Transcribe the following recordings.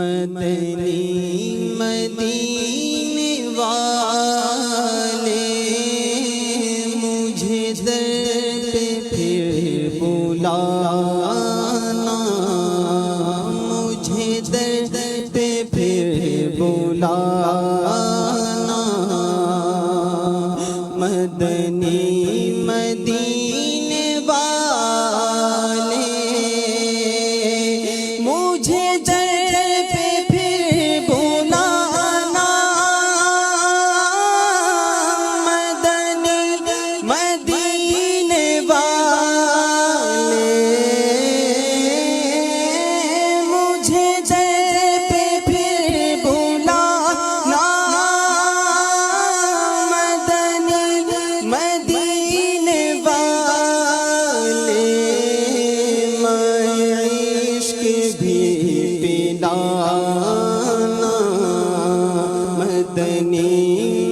مدنی مدینے والے مجھے در پہ پھر بلانا، مجھے در پہ پھر بلانا، مدنی مدینے والے مجھے در پہ پھر بلانا، مدنی مدینے والے مجھے در پہ پھر بلانا، مدنی مدینے والے میں عشق بھی پلانا، مدنی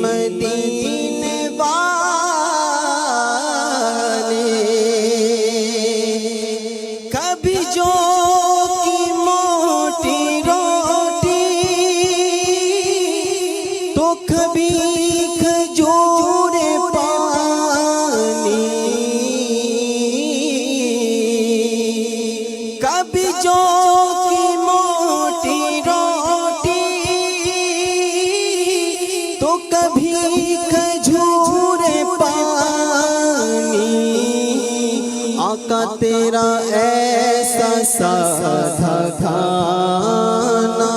مدینے والے کبھی جو کی موٹی روٹی تو کبھی کھجور پانی، کبھی جو کی موٹی روٹی تو کبھی کھجور پانی، آقا تیرا ایسا سادہ کھانا،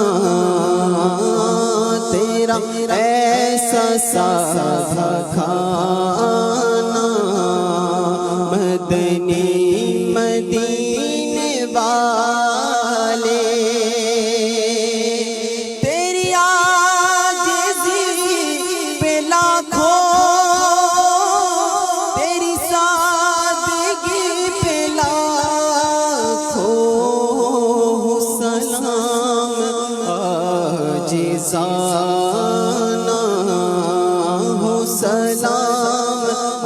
تیرا ایسا سادہ کھانا، مدنی مدینے والے تیری عاجزی پہ لاکھوں، تیری سادگی پہ لاکھوں سلام، عاجزانہ ہو سلام،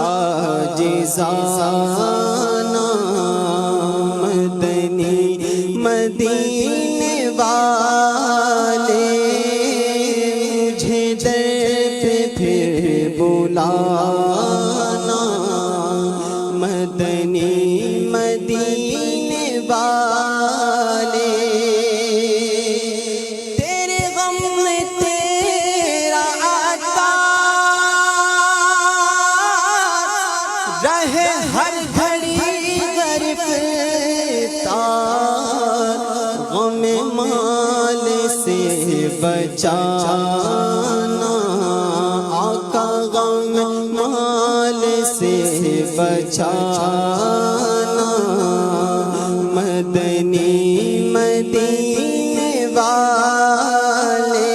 عاجزانہ، مدنی مدینے والے مجھے در پہ پھر بلانا، مدنی مدینے والے تیرے غم میں تیرا عطار رہے ہر گھڑی گرفتار، غم مال سے بچانا، آقا غم مال سے بچانا، مدنی مدینے والے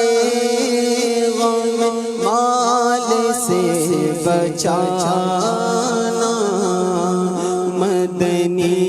غم مال سے بچانا، مدنی